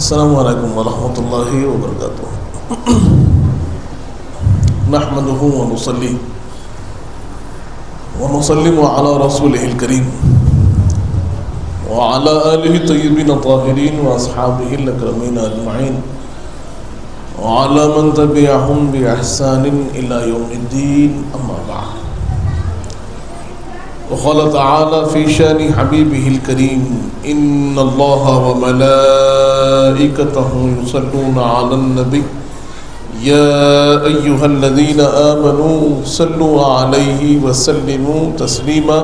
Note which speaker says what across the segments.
Speaker 1: السلام علیکم ورحمۃ اللہ وبرکاتہ۔ نحمده ونصلي ونسلم على رسوله الكريم وعلى آله الطيبين الطاهرين وأصحابه الأكرمين أجمعين وعلى من تبعهم بإحسان إلى يوم الدين، أما بعد۔ وقال تعالى في شان حبيبه الكريم: إن الله وملائكته يصلون على النبي يا أيها الذين آمنوا صلوا عليه وسلموا تسليما،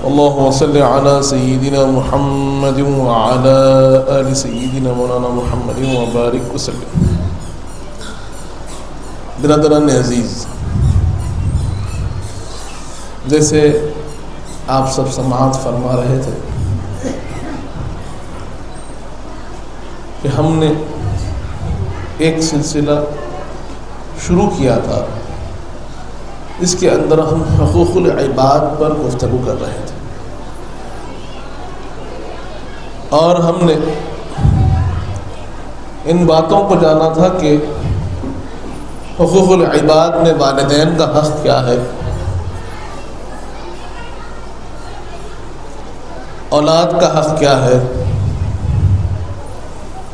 Speaker 1: اللهم صل على سيدنا محمد وعلى آل سيدنا مولانا محمد وبارك وسلم۔ برادران عزیز، جیسے آپ سب سماعت فرما رہے تھے کہ ہم نے ایک سلسلہ شروع کیا تھا، اس کے اندر ہم حقوق العباد پر گفتگو کر رہے تھے، اور ہم نے ان باتوں کو جانا تھا کہ حقوق العباد میں والدین کا حق کیا ہے، اولاد کا حق کیا ہے،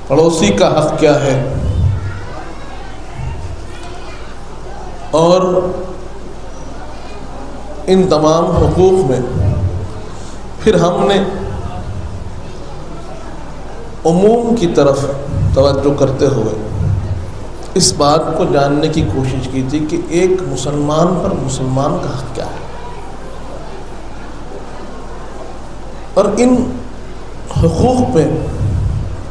Speaker 1: پڑوسی کا حق کیا ہے، اور ان تمام حقوق میں پھر ہم نے عموم کی طرف توجہ کرتے ہوئے اس بات کو جاننے کی کوشش کی تھی کہ ایک مسلمان پر مسلمان کا حق کیا ہے، اور ان حقوق پہ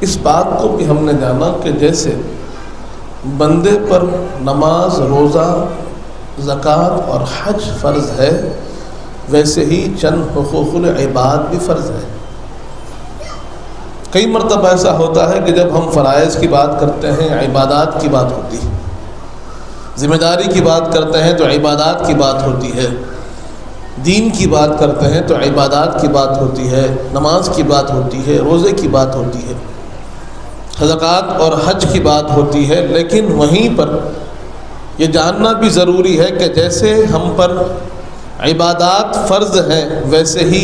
Speaker 1: اس بات کو بھی ہم نے جانا کہ جیسے بندے پر نماز، روزہ، زکوٰۃ اور حج فرض ہے، ویسے ہی چند حقوق العباد بھی فرض ہے۔ کئی مرتبہ ایسا ہوتا ہے کہ جب ہم فرائض کی بات کرتے ہیں عبادات کی بات ہوتی ہے، ذمہ داری کی بات کرتے ہیں تو عبادات کی بات ہوتی ہے، دین کی بات کرتے ہیں تو عبادات کی بات ہوتی ہے، نماز کی بات ہوتی ہے، روزے کی بات ہوتی ہے، صدقات اور حج کی بات ہوتی ہے۔ لیکن وہیں پر یہ جاننا بھی ضروری ہے کہ جیسے ہم پر عبادات فرض ہیں، ویسے ہی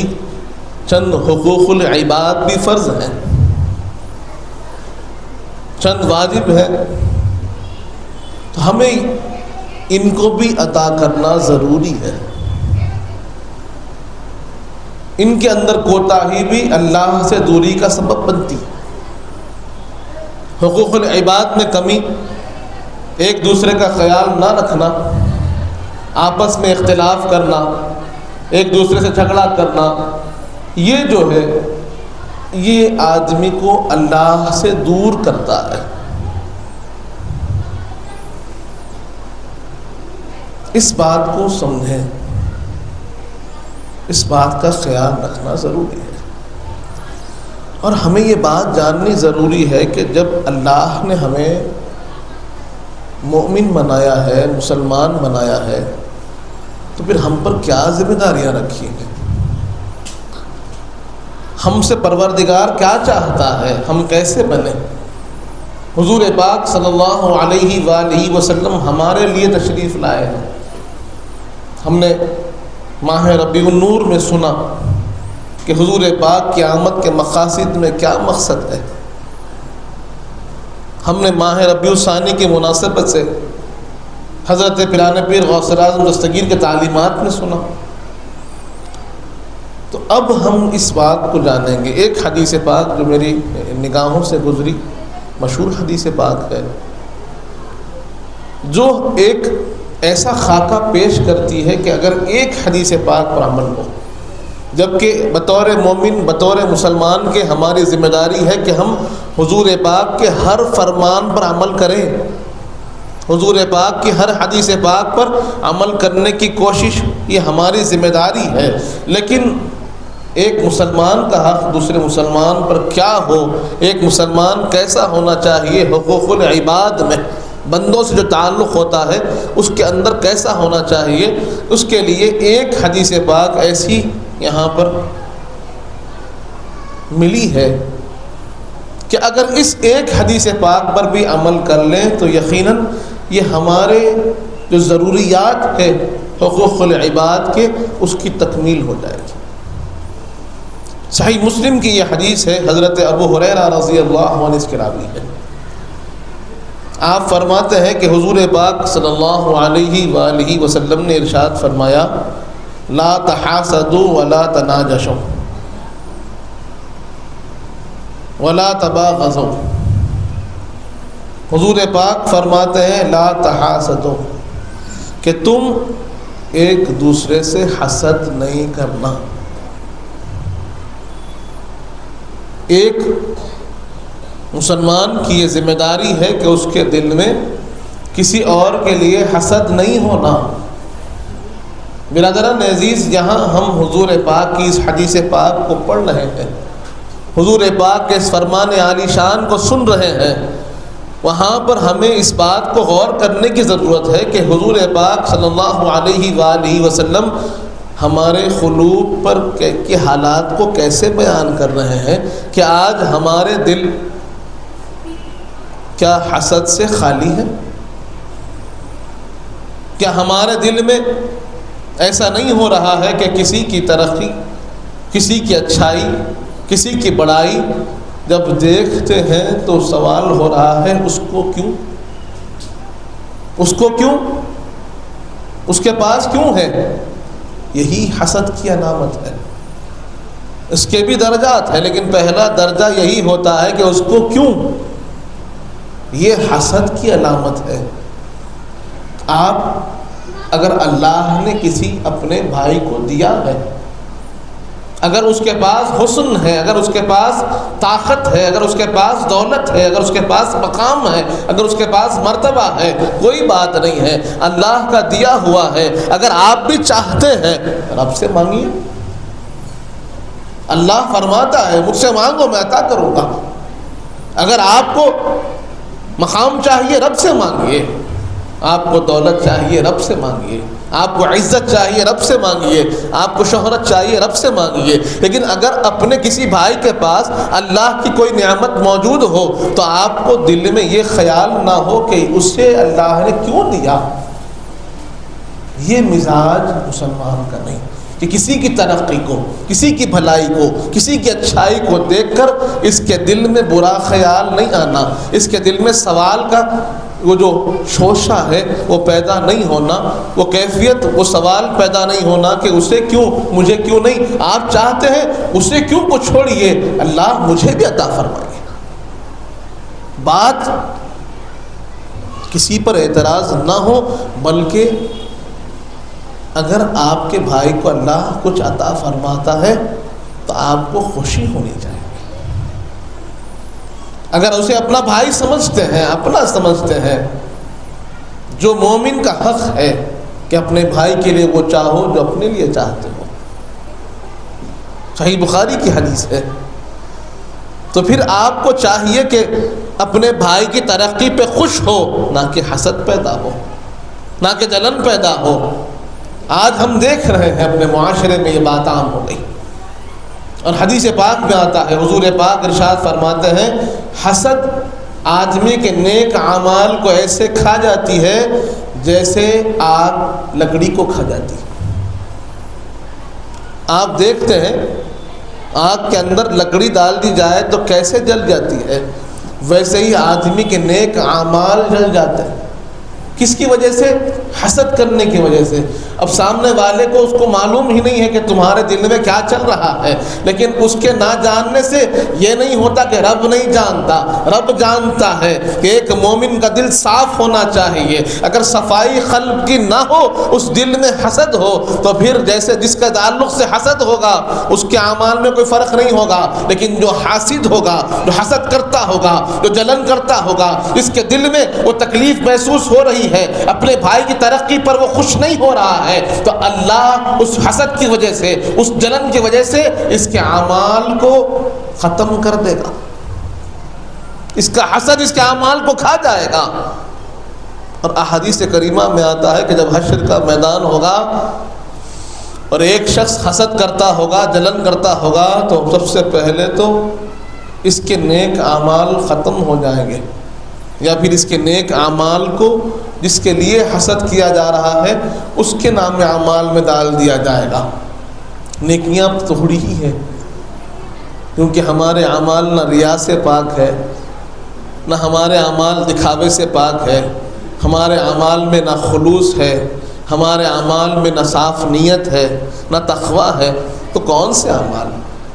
Speaker 1: چند حقوق العباد بھی فرض ہیں، چند واجب ہیں، تو ہمیں ان کو بھی ادا کرنا ضروری ہے۔ ان کے اندر کوتاہی بھی اللہ سے دوری کا سبب بنتی۔ حقوق العباد میں کمی، ایک دوسرے کا خیال نہ رکھنا، آپس میں اختلاف کرنا، ایک دوسرے سے جھگڑا کرنا، یہ جو ہے یہ آدمی کو اللہ سے دور کرتا ہے۔ اس بات کو سمجھیں، اس بات کا خیال رکھنا ضروری ہے، اور ہمیں یہ بات جاننی ضروری ہے کہ جب اللہ نے ہمیں مومن بنایا ہے، مسلمان بنایا ہے، تو پھر ہم پر کیا ذمہ داریاں رکھی ہیں، ہم سے پروردگار کیا چاہتا ہے، ہم کیسے بنیں۔ حضور پاک صلی اللہ علیہ وآلہ وسلم ہمارے لیے تشریف لائے ہیں۔ ہم نے ماہ ربیع النور میں سنا کہ حضور پاک کی آمد کے مقاصد میں کیا مقصد ہے۔ ہم نے ماہ ربیع الثانی کی مناسبت سے حضرت پیران پیر غوث اعظم دستگیر کے تعلیمات میں سنا۔ تو اب ہم اس بات کو جانیں گے۔ ایک حدیث پاک جو میری نگاہوں سے گزری، مشہور حدیث پاک ہے، جو ایک ایسا خاکہ پیش کرتی ہے کہ اگر ایک حدیث پاک پر عمل ہو، جبکہ بطور مومن، بطور مسلمان کے ہماری ذمہ داری ہے کہ ہم حضور پاک کے ہر فرمان پر عمل کریں، حضور پاک کی ہر حدیث پاک پر عمل کرنے کی کوشش، یہ ہماری ذمہ داری ہے۔ لیکن ایک مسلمان کا حق دوسرے مسلمان پر کیا ہو، ایک مسلمان کیسا ہونا چاہیے، حقوق العباد میں بندوں سے جو تعلق ہوتا ہے اس کے اندر کیسا ہونا چاہیے، اس کے لیے ایک حدیث پاک ایسی یہاں پر ملی ہے کہ اگر اس ایک حدیث پاک پر بھی عمل کر لیں تو یقیناً یہ ہمارے جو ضروریات ہے حقوق العباد کے اس کی تکمیل ہو جائے گی۔ صحیح مسلم کی یہ حدیث ہے، حضرت ابو ہریرہ رضی اللہ عنہ اس کے راوی ہے۔ آپ فرماتے ہیں کہ حضور پاک صلی اللہ علیہ وآلہ وسلم نے ارشاد فرمایا، لا تحاسدوا ولا تناجشوا ولا تباغضوا۔ حضور پاک فرماتے ہیں لا تحاسدوا، کہ تم ایک دوسرے سے حسد نہیں کرنا۔ ایک مسلمان کی یہ ذمہ داری ہے کہ اس کے دل میں کسی اور کے لیے حسد نہیں ہونا۔ برادران عزیز، یہاں ہم حضور پاک کی اس حدیث پاک کو پڑھ رہے ہیں، حضور پاک کے اس فرمان عالی شان کو سن رہے ہیں، وہاں پر ہمیں اس بات کو غور کرنے کی ضرورت ہے کہ حضور پاک صلی اللہ علیہ وآلہ وسلم ہمارے قلوب پر کے حالات کو کیسے بیان کر رہے ہیں کہ آج ہمارے دل کیا حسد سے خالی ہے؟ کیا ہمارے دل میں ایسا نہیں ہو رہا ہے کہ کسی کی ترقی، کسی کی اچھائی، کسی کی بڑائی جب دیکھتے ہیں تو سوال ہو رہا ہے اس کو کیوں؟ اس کو کیوں؟ اس کے پاس کیوں ہے؟ یہی حسد کی علامت ہے۔ اس کے بھی درجات ہیں، لیکن پہلا درجہ یہی ہوتا ہے کہ اس کو کیوں؟ یہ حسد کی علامت ہے۔ آپ اگر اللہ نے کسی اپنے بھائی کو دیا ہے، اگر اس کے پاس حسن ہے، اگر اس کے پاس طاقت ہے، اگر اس کے پاس دولت ہے، اگر اس کے پاس مقام ہے، اگر اس کے پاس مرتبہ ہے، کوئی بات نہیں ہے، اللہ کا دیا ہوا ہے، اگر آپ بھی چاہتے ہیں رب سے مانگیے۔ اللہ فرماتا ہے مجھ سے مانگو میں عطا کروں گا۔ اگر آپ کو مقام چاہیے رب سے مانگیے، آپ کو دولت چاہیے رب سے مانگیے، آپ کو عزت چاہیے رب سے مانگیے، آپ کو شہرت چاہیے رب سے مانگیے۔ لیکن اگر اپنے کسی بھائی کے پاس اللہ کی کوئی نعمت موجود ہو تو آپ کو دل میں یہ خیال نہ ہو کہ اسے اللہ نے کیوں دیا۔ یہ مزاج مسلمان کا نہیں کہ کسی کی ترقی کو، کسی کی بھلائی کو، کسی کی اچھائی کو دیکھ کر اس کے دل میں برا خیال نہیں آنا، اس کے دل میں سوال کا وہ جو شوشہ ہے وہ پیدا نہیں ہونا، وہ کیفیت، وہ سوال پیدا نہیں ہونا کہ اسے کیوں، مجھے کیوں نہیں۔ آپ چاہتے ہیں اسے کیوں کو چھوڑیے، اللہ مجھے بھی عطا فرمائے۔ بات کسی پر اعتراض نہ ہو، بلکہ اگر آپ کے بھائی کو اللہ کچھ عطا فرماتا ہے تو آپ کو خوشی ہونی چاہیے۔ اگر اسے اپنا بھائی سمجھتے ہیں، اپنا سمجھتے ہیں، جو مومن کا حق ہے کہ اپنے بھائی کے لیے وہ چاہو جو اپنے لیے چاہتے ہو۔ صحیح بخاری کی حدیث ہے۔ تو پھر آپ کو چاہیے کہ اپنے بھائی کی ترقی پہ خوش ہو، نہ کہ حسد پیدا ہو، نہ کہ جلن پیدا ہو۔ آج ہم دیکھ رہے ہیں اپنے معاشرے میں یہ بات عام ہو گئی، اور حدیث پاک میں آتا ہے، حضور پاک ارشاد فرماتے ہیں حسد آدمی کے نیک اعمال کو ایسے کھا جاتی ہے جیسے آگ لکڑی کو کھا جاتی ہے۔ آپ دیکھتے ہیں آگ کے اندر لکڑی ڈال دی جائے تو کیسے جل جاتی ہے، ویسے ہی آدمی کے نیک اعمال جل جاتے ہیں۔ کس کی وجہ سے؟ حسد کرنے کی وجہ سے۔ اب سامنے والے کو اس کو معلوم ہی نہیں ہے کہ تمہارے دل میں کیا چل رہا ہے، لیکن اس کے نہ جاننے سے یہ نہیں ہوتا کہ رب نہیں جانتا، رب جانتا ہے کہ ایک مومن کا دل صاف ہونا چاہیے۔ اگر صفائی قلب کی نہ ہو، اس دل میں حسد ہو، تو پھر جیسے جس کا تعلق سے حسد ہوگا اس کے اعمال میں کوئی فرق نہیں ہوگا، لیکن جو حاسد ہوگا، جو حسد کرتا ہوگا، جو جلن کرتا ہوگا، جس کے دل میں وہ تکلیف محسوس ہو رہی ہے، اپنے بھائی کی ترقی پر وہ خوش نہیں ہو رہا ہے، تو اللہ اس حسد کی وجہ سے، اس جلن کی وجہ سے اس کے اعمال کو ختم کر دے گا۔ اس کا حسد اس کے اعمال کو کھا جائے گا۔ اور احادیث کریمہ میں آتا ہے کہ جب حشر کا میدان ہوگا اور ایک شخص حسد کرتا ہوگا، جلن کرتا ہوگا، تو سب سے پہلے تو اس کے نیک اعمال ختم ہو جائیں گے، یا پھر اس کے نیک اعمال کو جس کے لیے حسد کیا جا رہا ہے اس کے نام اعمال میں ڈال دیا جائے گا۔ نیکیاں تھوڑی ہی ہے، کیونکہ ہمارے اعمال نہ ریا سے پاک ہے، نہ ہمارے اعمال دکھاوے سے پاک ہے، ہمارے اعمال میں نہ خلوص ہے، ہمارے اعمال میں نہ صاف نیت ہے، نہ تقویٰ ہے، تو کون سے اعمال؟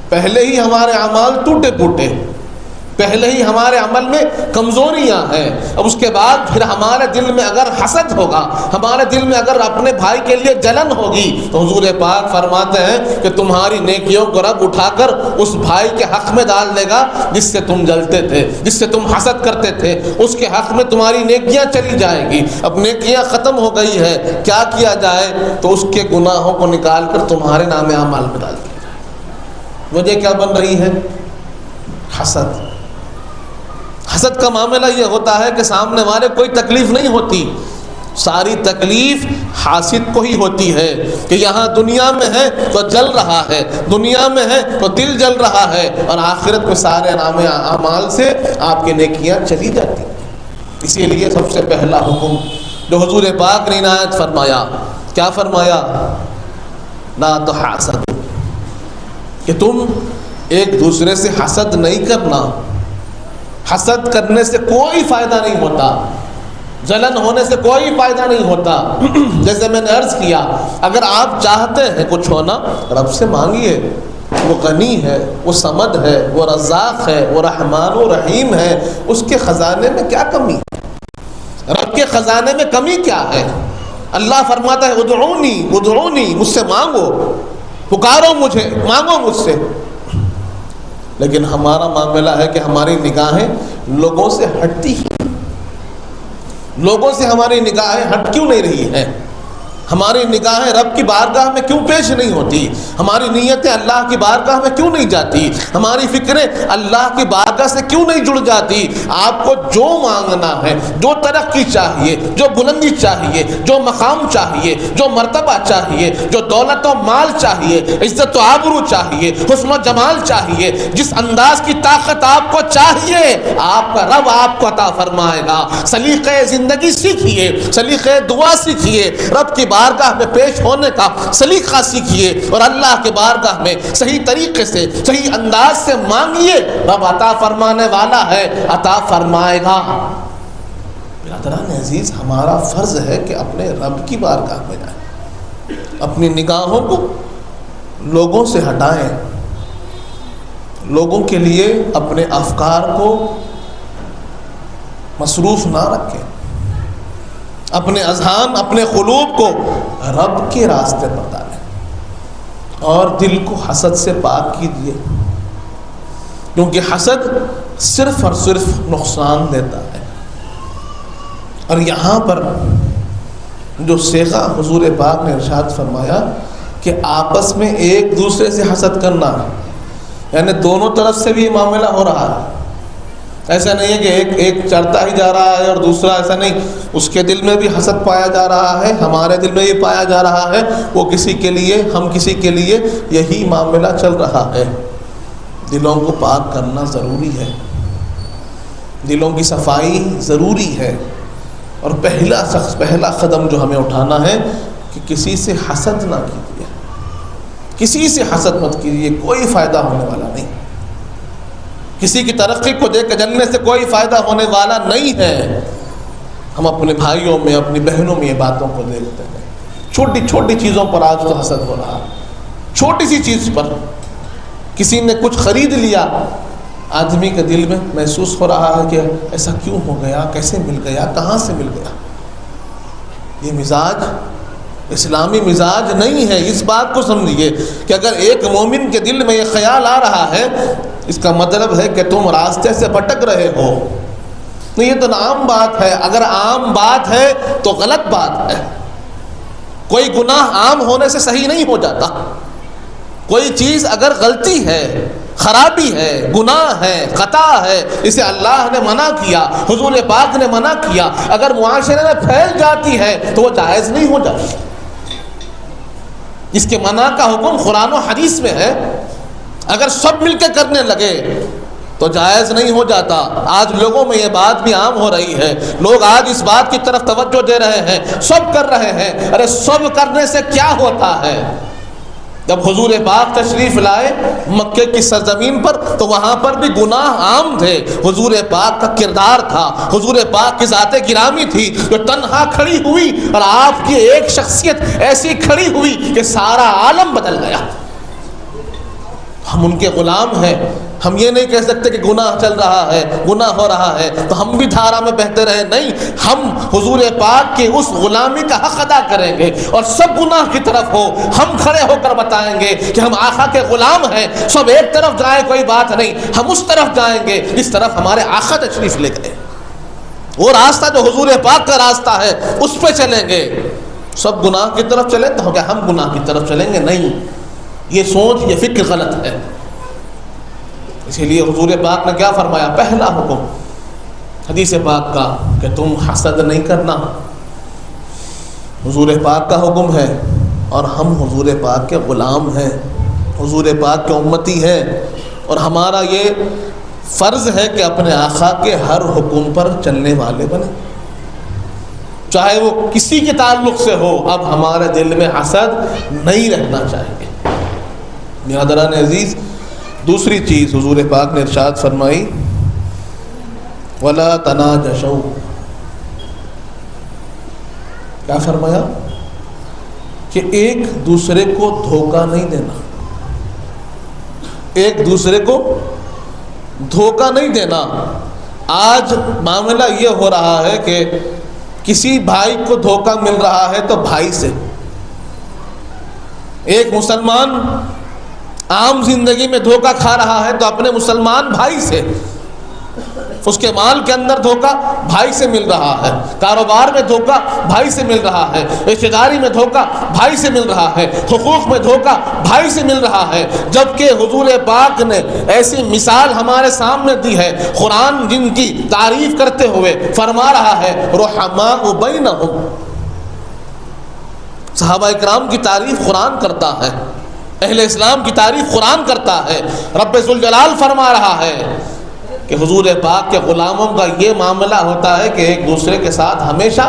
Speaker 1: پہلے ہی ہمارے اعمال ٹوٹے پھوٹے، پہلے ہی ہمارے عمل میں کمزوریاں ہیں، اب اس کے بعد پھر ہمارے دل میں اگر حسد ہوگا، ہمارے دل میں اگر اپنے بھائی کے لیے جلن ہوگی، تو حضور پاک فرماتے ہیں کہ تمہاری نیکیوں کو رب اٹھا کر اس بھائی کے حق میں ڈال دے گا جس سے تم جلتے تھے، جس سے تم حسد کرتے تھے، اس کے حق میں تمہاری نیکیاں چلی جائیں گی۔ اب نیکیاں ختم ہو گئی ہے، کیا کیا جائے؟ تو اس کے گناہوں کو نکال کر تمہارے نام اعمال میں ڈال دیا جائے۔ وجہ کیا بن رہی ہے؟ حسد۔ حسد کا معاملہ یہ ہوتا ہے کہ سامنے والے کوئی تکلیف نہیں ہوتی، ساری تکلیف حاسد کو ہی ہوتی ہے کہ یہاں دنیا میں ہے تو جل رہا ہے، دنیا میں ہے تو دل جل رہا ہے، اور آخرت میں سارے نام اعمال سے آپ کی نیکیاں چلی جاتی۔ اسی لیے سب سے پہلا حکم جو حضور پاک نے عنایت فرمایا، کیا فرمایا؟ لا تحاسدوا، کہ تم ایک دوسرے سے حسد نہیں کرنا۔ حسد کرنے سے کوئی فائدہ نہیں ہوتا، جلن ہونے سے کوئی فائدہ نہیں ہوتا۔ جیسے میں نے عرض کیا، اگر آپ چاہتے ہیں کچھ ہونا، رب سے مانگیے، وہ غنی ہے، وہ صمد ہے، وہ رزاق ہے، وہ رحمان و رحیم ہے، اس کے خزانے میں کیا کمی ہے؟ رب کے خزانے میں کمی کیا ہے؟ اللہ فرماتا ہے ادعونی ادعونی، مجھ سے مانگو، پکارو مجھے، مانگو مجھ سے۔ لیکن ہمارا معاملہ ہے کہ ہماری نگاہیں لوگوں سے ہٹتی ہیں، لوگوں سے ہماری نگاہیں ہٹ کیوں نہیں رہی ہیں؟ ہماری نگاہیں رب کی بارگاہ میں کیوں پیش نہیں ہوتی؟ ہماری نیتیں اللہ کی بارگاہ میں کیوں نہیں جاتی؟ ہماری فکریں اللہ کی بارگاہ سے کیوں نہیں جڑ جاتی؟ آپ کو جو مانگنا ہے، جو ترقی چاہیے، جو بلندی چاہیے، جو مقام چاہیے، جو مرتبہ چاہیے، جو دولت و مال چاہیے، عزت و آبرو چاہیے، حسن و جمال چاہیے، جس انداز کی طاقت آپ کو چاہیے، آپ کا رب آپ کو عطا فرمائے گا۔ سلیقہ زندگی سیکھیے، سلیقہ دعا سیکھیے، رب کی بارگاہ میں پیش ہونے کا سلیقہ سیکھیے، اور اللہ کے بارگاہ میں صحیح طریقے سے، صحیح انداز سے مانگیے، رب عطا فرمانے والا ہے، عطا فرمائے گا۔ برادران عزیز، ہمارا فرض ہے کہ اپنے رب کی بارگاہ میں جائیں، اپنی نگاہوں کو لوگوں سے ہٹائیں، لوگوں کے لیے اپنے افکار کو مصروف نہ رکھیں، اپنے اذہان، اپنے قلوب کو رب کے راستے پر ڈالیں، اور دل کو حسد سے پاک کیجیے، کیونکہ حسد صرف اور صرف نقصان دیتا ہے۔ اور یہاں پر جو صیغہ حضور پاک نے ارشاد فرمایا کہ آپس میں ایک دوسرے سے حسد کرنا، یعنی دونوں طرف سے بھی معاملہ ہو رہا ہے۔ ایسا نہیں ہے کہ ایک چڑھتا ہی جا رہا ہے اور دوسرا، ایسا نہیں، اس کے دل میں بھی حسد پایا جا رہا ہے، ہمارے دل میں بھی پایا جا رہا ہے، وہ کسی کے لیے، ہم کسی کے لیے، یہی معاملہ چل رہا ہے۔ دلوں کو پاک کرنا ضروری ہے، دلوں کی صفائی ضروری ہے، اور پہلا قدم جو ہمیں اٹھانا ہے کہ کسی سے حسد نہ کیجیے، کسی سے حسد مت کیجیے، کوئی فائدہ ہونے والا نہیں، کسی کی ترقی کو دیکھ کے جلنے سے کوئی فائدہ ہونے والا نہیں ہے۔ ہم اپنے بھائیوں میں، اپنی بہنوں میں یہ باتوں کو دیکھتے ہیں، چھوٹی چھوٹی چیزوں پر آج تو حسد ہو رہا، چھوٹی سی چیز پر کسی نے کچھ خرید لیا، آدمی کے دل میں محسوس ہو رہا ہے کہ ایسا کیوں ہو گیا، کیسے مل گیا، کہاں سے مل گیا۔ یہ مزاج اسلامی مزاج نہیں ہے۔ اس بات کو سمجھیے کہ اگر ایک مومن کے دل میں یہ خیال آ رہا ہے، اس کا مطلب ہے کہ تم راستے سے بھٹک رہے ہو۔ نہیں، یہ تو عام بات ہے، اگر عام بات ہے تو غلط بات ہے۔ کوئی گناہ عام ہونے سے صحیح نہیں ہو جاتا۔ کوئی چیز اگر غلطی ہے، خرابی ہے، گناہ ہے، خطا ہے، اسے اللہ نے منع کیا، حضور پاک نے منع کیا، اگر معاشرے میں پھیل جاتی ہے تو وہ جائز نہیں ہو جاتی۔ اس کے منع کا حکم قرآن و حدیث میں ہے۔ اگر سب مل کے کرنے لگے تو جائز نہیں ہو جاتا. آج لوگوں میں یہ بات بھی عام ہو رہی ہے, لوگ آج اس بات کی طرف توجہ دے رہے ہیں, سب کر رہے ہیں. ارے سب کرنے سے کیا ہوتا ہے؟ جب حضور پاک تشریف لائے مکے کی سرزمین پر تو وہاں پر بھی گناہ عام تھے. حضور پاک کا کردار تھا, حضور پاک کی ذات گرامی تھی جو تنہا کھڑی ہوئی, اور آپ کی ایک شخصیت ایسی کھڑی ہوئی کہ سارا عالم بدل گیا. ہم ان کے غلام ہیں. ہم یہ نہیں کہہ سکتے کہ گناہ چل رہا ہے, گناہ ہو رہا ہے تو ہم بھی دھارا میں بہتے رہے. نہیں, ہم حضور پاک کے اس غلامی کا حق ادا کریں گے, اور سب گناہ کی طرف ہو ہم کھڑے ہو کر بتائیں گے کہ ہم آقا کے غلام ہیں. سب ایک طرف جائیں کوئی بات نہیں, ہم اس طرف جائیں گے جس طرف ہمارے آقا تشریف لے گئے. وہ راستہ جو حضور پاک کا راستہ ہے اس پہ چلیں گے. سب گناہ کی طرف چلیں تو کیا ہم گناہ کی طرف چلیں گے؟ نہیں, یہ سوچ, یہ فکر غلط ہے. اسی لیے حضور پاک نے کیا فرمایا؟ پہلا حکم حدیث پاک کا کہ تم حسد نہیں کرنا. حضور پاک کا حکم ہے, اور ہم حضور پاک کے غلام ہیں, حضور پاک کے امتی ہیں, اور ہمارا یہ فرض ہے کہ اپنے آقا کے ہر حکم پر چلنے والے بنے, چاہے وہ کسی کے تعلق سے ہو. اب ہمارے دل میں حسد نہیں رہنا چاہیے. برادران عزیز, دوسری چیز حضور پاک نے ارشاد فرمائی وَلَا تَنَاجَشَوْا. کیا فرمایا؟ کہ ایک دوسرے کو دھوکہ نہیں دینا, ایک دوسرے کو دھوکہ نہیں دینا. آج معاملہ یہ ہو رہا ہے کہ کسی بھائی کو دھوکہ مل رہا ہے تو بھائی سے. ایک مسلمان عام زندگی میں دھوکہ کھا رہا ہے تو اپنے مسلمان بھائی سے. اس کے مال کے اندر دھوکہ بھائی سے مل رہا ہے, کاروبار میں دھوکہ بھائی سے مل رہا ہے, رشتہ داری میں دھوکہ بھائی سے مل رہا ہے, حقوق میں دھوکہ بھائی سے مل رہا ہے. جبکہ حضور پاک نے ایسی مثال ہمارے سامنے دی ہے, قرآن جن کی تعریف کرتے ہوئے فرما رہا ہے رحماء بینہم. صحابہ اکرام کی تعریف قرآن کرتا ہے, اہل اسلام کی تعریف قرآن کرتا ہے. رب ذوالجلال فرما رہا ہے کہ حضور پاک کے غلاموں کا یہ معاملہ ہوتا ہے کہ ایک دوسرے کے ساتھ ہمیشہ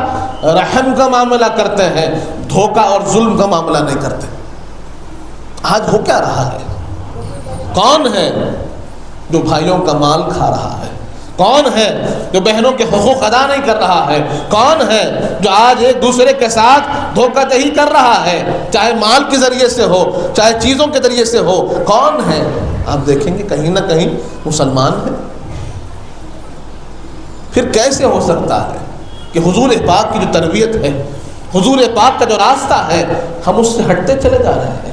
Speaker 1: رحم کا معاملہ کرتے ہیں, دھوکہ اور ظلم کا معاملہ نہیں کرتے. آج ہو کیا رہا ہے؟ کون ہے جو بھائیوں کا مال کھا رہا ہے؟ کون ہے جو بہنوں کے حقوق ادا نہیں کر رہا ہے؟ کون ہے جو آج ایک دوسرے کے ساتھ دھوکہ دہی کر رہا ہے, چاہے مال کے ذریعے سے ہو چاہے چیزوں کے ذریعے سے ہو؟ کون ہے؟ آپ دیکھیں گے کہیں نہ کہیں مسلمان ہے. پھر کیسے ہو سکتا ہے کہ حضور پاک کی جو تربیت ہے, حضور پاک کا جو راستہ ہے, ہم اس سے ہٹتے چلے جا رہے ہیں؟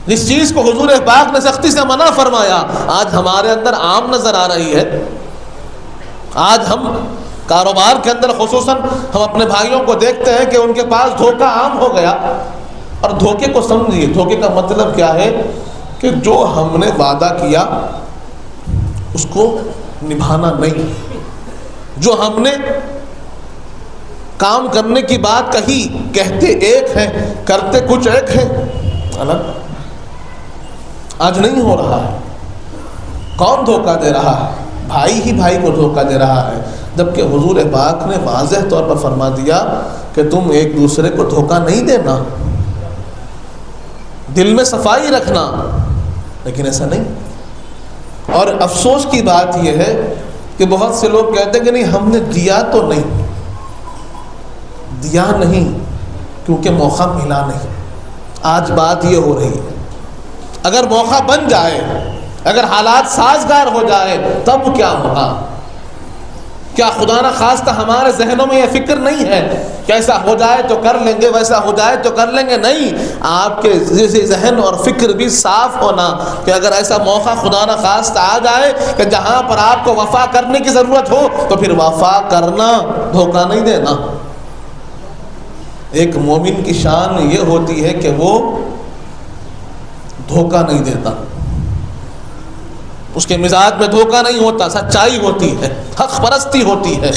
Speaker 1: جس چیز کو حضور پاک نے سختی سے منع فرمایا آج ہمارے اندر عام نظر آ رہی ہے. آج ہم کاروبار کے اندر خصوصاً ہم اپنے بھائیوں کو دیکھتے ہیں کہ ان کے پاس دھوکہ عام ہو گیا. اور دھوکے کو سمجھیے, دھوکے کا مطلب کیا ہے کہ جو ہم نے وعدہ کیا اس کو نبھانا نہیں, جو ہم نے کام کرنے کی بات کہی, کہتے ایک ہیں کرتے کچھ ایک ہیں, الگ. آج نہیں ہو رہا ہے. کون دھوکہ دے رہا ہے؟ بھائی ہی بھائی کو دھوکہ دے رہا ہے. جبکہ حضور پاک نے واضح طور پر فرما دیا کہ تم ایک دوسرے کو دھوکہ نہیں دینا, دل میں صفائی رکھنا. لیکن ایسا نہیں. اور افسوس کی بات یہ ہے کہ بہت سے لوگ کہتے ہیں کہ نہیں ہم نے دیا تو نہیں, دیا نہیں کیونکہ موقع ملا نہیں. آج بات یہ ہو رہی ہے اگر موقع بن جائے, اگر حالات سازگار ہو جائے تب کیا ہوگا؟ کیا خدا نہ خواستہ ہمارے ذہنوں میں یہ فکر نہیں ہے کہ ایسا ہو جائے تو کر لیں گے, ویسا ہو جائے تو کر لیں گے؟ نہیں, آپ کے ذہن اور فکر بھی صاف ہونا کہ اگر ایسا موقع خدا نہ خواستہ آ جائے کہ جہاں پر آپ کو وفا کرنے کی ضرورت ہو تو پھر وفا کرنا, دھوکہ نہیں دینا. ایک مومن کی شان یہ ہوتی ہے کہ وہ دھوکہ نہیں دیتا, اس کے مزاج میں دھوکہ نہیں ہوتا, سچائی ہوتی ہے, حق پرستی ہوتی ہے.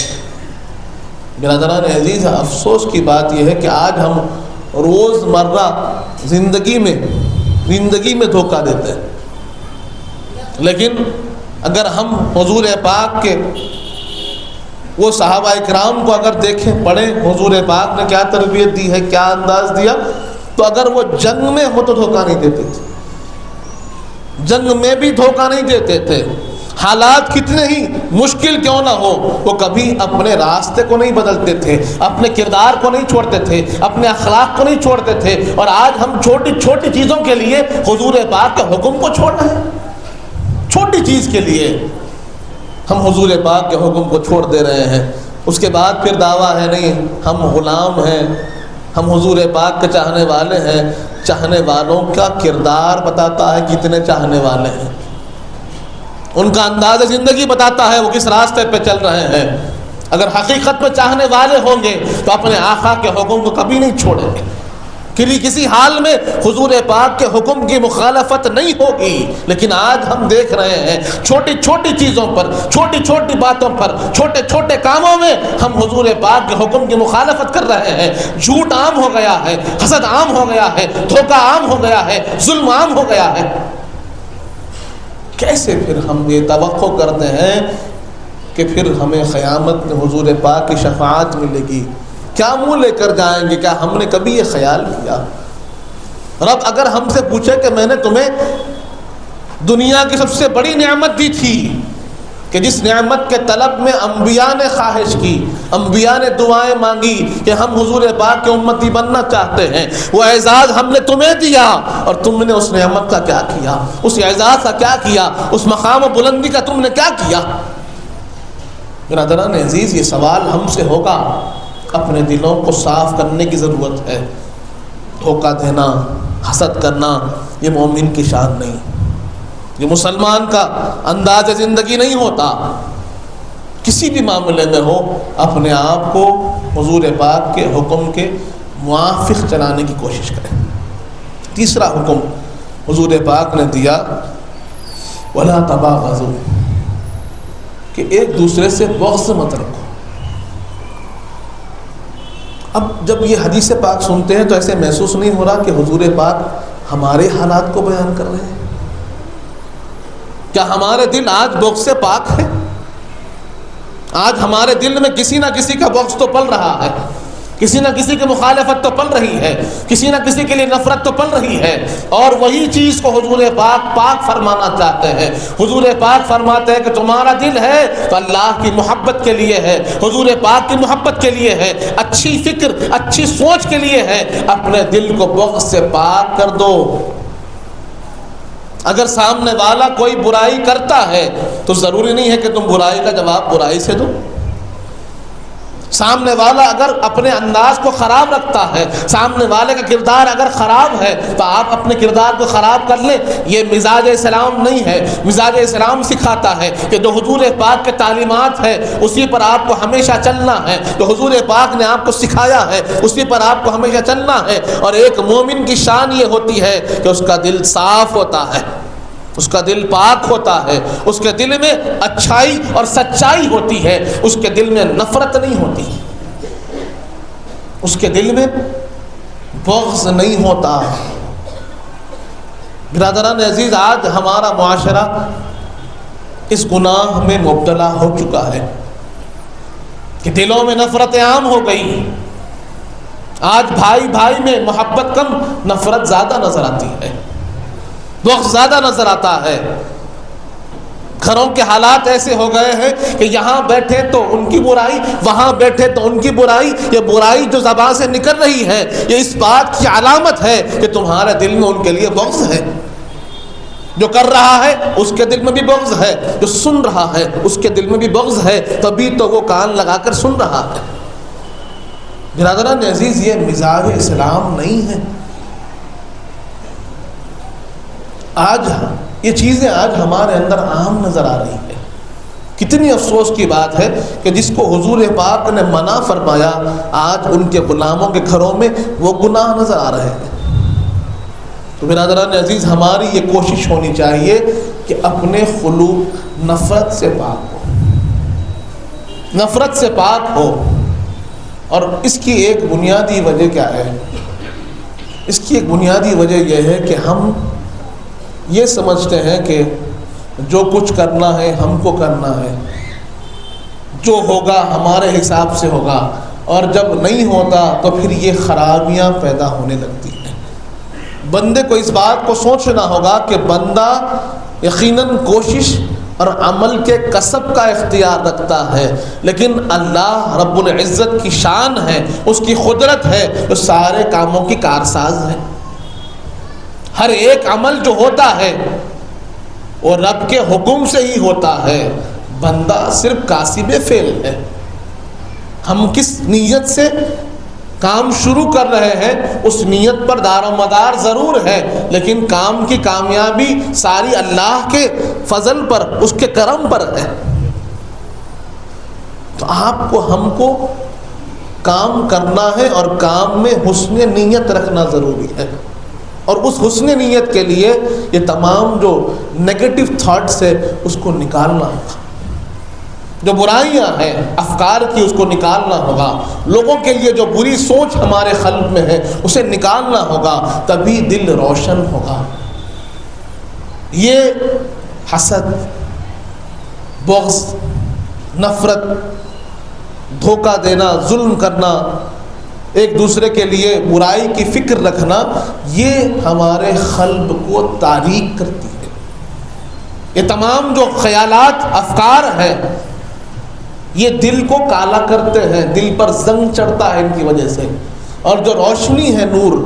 Speaker 1: برادران عزیز, افسوس کی بات یہ ہے کہ آج ہم روز مرہ زندگی میں دھوکہ دیتے ہیں, لیکن اگر ہم حضور پاک کے وہ صحابہ اکرام کو اگر دیکھیں پڑھیں، حضور پاک نے کیا تربیت دی ہے، کیا انداز دیا، تو اگر وہ جنگ میں ہو تو دھوکہ نہیں دیتے تھے، جنگ میں بھی دھوکہ نہیں دیتے تھے، حالات کتنے ہی مشکل کیوں نہ ہو وہ کبھی اپنے راستے کو نہیں بدلتے تھے، اپنے کردار کو نہیں چھوڑتے تھے، اپنے اخلاق کو نہیں چھوڑتے تھے۔ اور آج ہم چھوٹی چھوٹی چیزوں کے لیے حضور پاک کے حکم کو چھوڑ رہے ہیں، چھوٹی چیز کے لیے ہم حضور پاک کے حکم کو چھوڑ دے رہے ہیں۔ اس کے بعد پھر دعویٰ ہے نہیں ہم غلام ہیں، ہم حضور پاک کے چاہنے والے ہیں۔ چاہنے والوں کا کردار بتاتا ہے کتنے چاہنے والے ہیں، ان کا انداز زندگی بتاتا ہے وہ کس راستے پہ چل رہے ہیں۔ اگر حقیقت میں چاہنے والے ہوں گے تو اپنے آقا کے حکم کو کبھی نہیں چھوڑیں گے، کسی حال میں حضور پاک کے حکم کی مخالفت نہیں ہوگی۔ لیکن آج ہم دیکھ رہے ہیں چھوٹی چھوٹی چیزوں پر، چھوٹی چھوٹی باتوں پر، چھوٹے چھوٹے کاموں میں ہم حضور پاک کے حکم کی مخالفت کر رہے ہیں۔ جھوٹ عام ہو گیا ہے، حسد عام ہو گیا ہے، دھوکہ عام ہو گیا ہے، ظلم عام ہو گیا ہے۔ کیسے پھر ہم یہ توقع کرتے ہیں کہ پھر ہمیں قیامت میں حضور پاک کی شفاعت ملے گی؟ کیا منہ لے کر جائیں گے؟ کیا ہم نے کبھی یہ خیال کیا؟ رب اگر ہم سے پوچھے کہ میں نے تمہیں دنیا کی سب سے بڑی نعمت دی تھی کہ جس نعمت کے طلب میں انبیاء نے خواہش کی، انبیاء نے دعائیں مانگی کہ ہم حضور پاک کے امتی بننا چاہتے ہیں، وہ اعزاز ہم نے تمہیں دیا اور تم نے اس نعمت کا کیا کیا، اس اعزاز کا کیا کیا، اس مقام و بلندی کا تم نے کیا کیا؟ برادران عزیز یہ سوال ہم سے ہوگا، اپنے دلوں کو صاف کرنے کی ضرورت ہے۔ دھوکہ دینا، حسد کرنا یہ مومن کی شان نہیں، یہ مسلمان کا انداز زندگی نہیں ہوتا۔ کسی بھی معاملے میں ہو اپنے آپ کو حضور پاک کے حکم کے موافق چلانے کی کوشش کریں۔ تیسرا حکم حضور پاک نے دیا وَلَا تَبَاغَضُوا، کہ ایک دوسرے سے بغض مت رکھو۔ اب جب یہ حدیث پاک سنتے ہیں تو ایسے محسوس نہیں ہو رہا کہ حضور پاک ہمارے حالات کو بیان کر رہے ہیں؟ کیا ہمارے دل آج بغض سے پاک ہے؟ آج ہمارے دل میں کسی نہ کسی کا بغض تو پل رہا ہے، کسی نہ کسی کی مخالفت تو پل رہی ہے، کسی نہ کسی کے لیے نفرت تو پل رہی ہے، اور وہی چیز کو حضور پاک فرمانا چاہتے ہیں۔ حضور پاک فرماتے ہیں کہ تمہارا دل ہے تو اللہ کی محبت کے لیے ہے، حضور پاک کی محبت کے لیے ہے، اچھی فکر اچھی سوچ کے لیے ہے۔ اپنے دل کو بغض سے پاک کر دو۔ اگر سامنے والا کوئی برائی کرتا ہے تو ضروری نہیں ہے کہ تم برائی کا جواب برائی سے دو۔ سامنے والا اگر اپنے انداز کو خراب رکھتا ہے، سامنے والے کا کردار اگر خراب ہے تو آپ اپنے کردار کو خراب کر لیں، یہ مزاج اسلام نہیں ہے۔ مزاج اسلام سکھاتا ہے کہ جو حضور پاک کے تعلیمات ہے اسی پر آپ کو ہمیشہ چلنا ہے، جو حضور پاک نے آپ کو سکھایا ہے اسی پر آپ کو ہمیشہ چلنا ہے۔ اور ایک مومن کی شان یہ ہوتی ہے کہ اس کا دل صاف ہوتا ہے، اس کا دل پاک ہوتا ہے، اس کے دل میں اچھائی اور سچائی ہوتی ہے، اس کے دل میں نفرت نہیں ہوتی، اس کے دل میں بغض نہیں ہوتا۔ برادران عزیز آج ہمارا معاشرہ اس گناہ میں مبتلا ہو چکا ہے کہ دلوں میں نفرت عام ہو گئی۔ آج بھائی بھائی میں محبت کم، نفرت زیادہ نظر آتی ہے، بغض زیادہ نظر آتا ہے۔ گھروں کے حالات ایسے ہو گئے ہیں کہ یہاں بیٹھے تو ان کی برائی، وہاں بیٹھے تو ان کی برائی۔ یہ برائی جو زبان سے نکل رہی ہے یہ اس بات کی علامت ہے کہ تمہارے دل میں ان کے لیے بغض ہے۔ جو کر رہا ہے اس کے دل میں بھی بغض ہے، جو سن رہا ہے اس کے دل میں بھی بغض ہے، تبھی تو وہ کان لگا کر سن رہا ہے۔ برادران عزیز یہ مزاج اسلام نہیں ہے۔ آج یہ چیزیں آج ہمارے اندر عام نظر آ رہی ہیں۔ کتنی افسوس کی بات ہے کہ جس کو حضور پاک نے منع فرمایا آج ان کے غلاموں کے گھروں میں وہ گناہ نظر آ رہے ہیں۔ تو برادران عزیز ہماری یہ کوشش ہونی چاہیے کہ اپنے خلوق نفرت سے پاک ہو، نفرت سے پاک ہو۔ اور اس کی ایک بنیادی وجہ کیا ہے؟ اس کی ایک بنیادی وجہ یہ ہے کہ ہم یہ سمجھتے ہیں کہ جو کچھ کرنا ہے ہم کو کرنا ہے، جو ہوگا ہمارے حساب سے ہوگا، اور جب نہیں ہوتا تو پھر یہ خرابیاں پیدا ہونے لگتی ہیں۔ بندے کو اس بات کو سوچنا ہوگا کہ بندہ یقیناً کوشش اور عمل کے کسب کا اختیار رکھتا ہے، لیکن اللہ رب العزت کی شان ہے، اس کی قدرت ہے جو سارے کاموں کی کارساز ہے۔ ہر ایک عمل جو ہوتا ہے وہ رب کے حکم سے ہی ہوتا ہے، بندہ صرف کاسب فعل ہے۔ ہم کس نیت سے کام شروع کر رہے ہیں اس نیت پر دار و مدار ضرور ہے، لیکن کام کی کامیابی ساری اللہ کے فضل پر، اس کے کرم پر ہے۔ تو آپ کو ہم کو کام کرنا ہے اور کام میں حسن نیت رکھنا ضروری ہے، اور اس حسن نیت کے لیے یہ تمام جو نیگیٹو تھاٹس ہے اس کو نکالنا ہوگا، جو برائیاں ہیں افکار کی اس کو نکالنا ہوگا، لوگوں کے لیے جو بری سوچ ہمارے قلب میں ہے اسے نکالنا ہوگا، تبھی دل روشن ہوگا۔ یہ حسد، بغض، نفرت، دھوکہ دینا، ظلم کرنا، ایک دوسرے کے لیے برائی کی فکر رکھنا، یہ ہمارے قلب کو تاریک کرتی ہے۔ یہ تمام جو خیالات، افکار ہیں، یہ دل کو کالا کرتے ہیں، دل پر زنگ چڑھتا ہے ان کی وجہ سے، اور جو روشنی ہے، نور،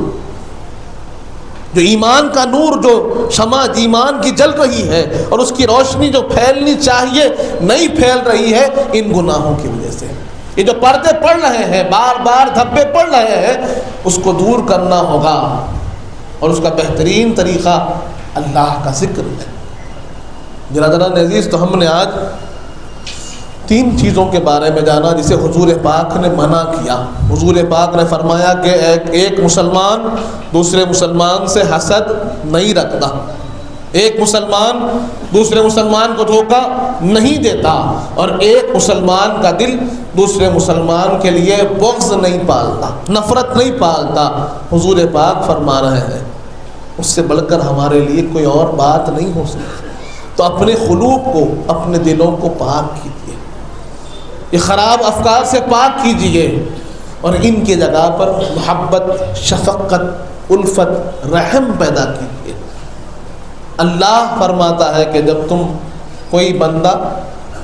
Speaker 1: جو ایمان کا نور، جو شمع ایمان کی جل رہی ہے اور اس کی روشنی جو پھیلنی چاہیے نہیں پھیل رہی ہے، ان گناہوں کی وجہ سے۔ یہ جو پردے پڑ رہے ہیں، بار بار دھبے پڑ رہے ہیں، اس کو دور کرنا ہوگا، اور اس کا بہترین طریقہ اللہ کا ذکر ہے۔ برادران عزیز، تو ہم نے آج 3 چیزوں کے بارے میں جانا جسے حضور پاک نے منع کیا۔ حضور پاک نے فرمایا کہ ایک مسلمان دوسرے مسلمان سے حسد نہیں رکھتا، ایک مسلمان دوسرے مسلمان کو دھوکہ نہیں دیتا، اور ایک مسلمان کا دل دوسرے مسلمان کے لیے بغض نہیں پالتا، نفرت نہیں پالتا۔ حضور پاک فرما رہے ہیں اس سے بڑھ کر ہمارے لیے کوئی اور بات نہیں ہو سکتی۔ تو اپنے قلوب کو، اپنے دلوں کو پاک کیجیے، یہ خراب افکار سے پاک کیجیے، اور ان کی جگہ پر محبت، شفقت، الفت، رحم پیدا کیجیے۔ اللہ فرماتا ہے کہ جب تم کوئی بندہ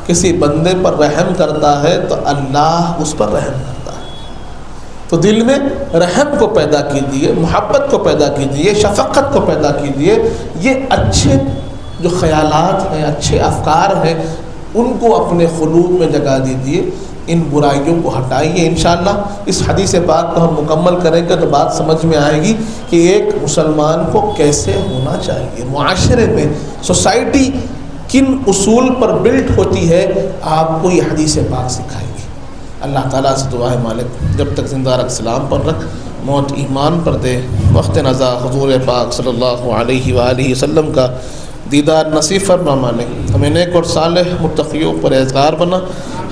Speaker 1: کسی بندے پر رحم کرتا ہے تو اللہ اس پر رحم کرتا ہے۔ تو دل میں رحم کو پیدا کیجیے، محبت کو پیدا کیجیے، شفقت کو پیدا کیجیے۔ یہ اچھے جو خیالات ہیں، اچھے افکار ہیں، ان کو اپنے قلوب میں جگہ دیجیے، ان برائیوں کو ہٹائیے۔ انشاءاللہ اس حدیث پاک کو ہم مکمل کریں گے تو بات سمجھ میں آئے گی کہ ایک مسلمان کو کیسے ہونا چاہیے، معاشرے میں سوسائٹی کن اصول پر بلٹ ہوتی ہے، آپ کو یہ حدیث پاک سکھائے گی۔ اللہ تعالیٰ سے دعا ہے مالک جب تک زندہ رکھ، سلام پر رکھ، موت ایمان پر دے، وقت نزا حضور پاک صلی اللہ علیہ وآلہ وسلم کا دیدار نصیب فرما مالک، ہمیں نیک اور صالح متقیوں پرہیزگار بنا،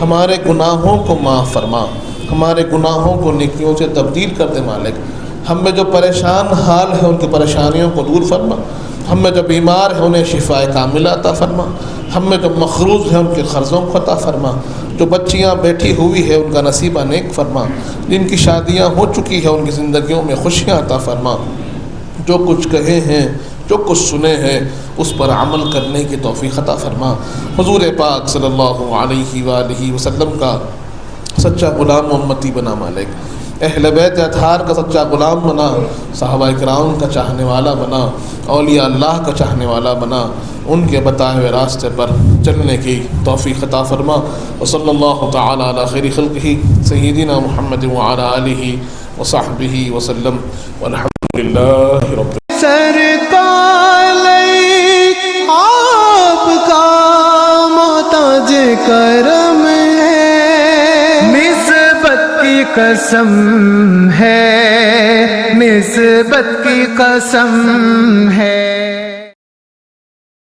Speaker 1: ہمارے گناہوں کو معاف فرما، ہمارے گناہوں کو نیکیوں سے تبدیل کر دے مالک، ہم میں جو پریشان حال ہے ان کی پریشانیوں کو دور فرما، ہم میں جو بیمار ہیں انہیں شفاء کاملہ عطا فرما، ہم میں جو مقروض ہیں ان کے قرضوں کو عطا فرما، جو بچیاں بیٹھی ہوئی ہے ان کا نصیبہ نیک فرما، جن کی شادیاں ہو چکی ہیں ان کی زندگیوں میں خوشیاں عطا فرما، جو کچھ کہے ہیں، جو کچھ سنے ہیں اس پر عمل کرنے کی توفیق عطا فرما۔ حضور پاک صلی اللہ علیہ وآلہ وسلم کا سچا غلام و امتی بنا مالک، اہل بیت اطہار کا سچا غلام بنا، صحابہ کرام کا چاہنے والا بنا، اولیاء اللہ کا چاہنے والا بنا، ان کے بتائے ہوئے راستے پر چلنے کی توفیق عطا فرما۔ وصلی اللہ تعالی علی خیر خلقہ سیدنا محمد وعلی آلہ وصحبہ وسلم، والحمد للہ رب
Speaker 2: آپ کا محتاج کرم ہے، نسبت کی قسم ہے، نسبت کی قسم ہے۔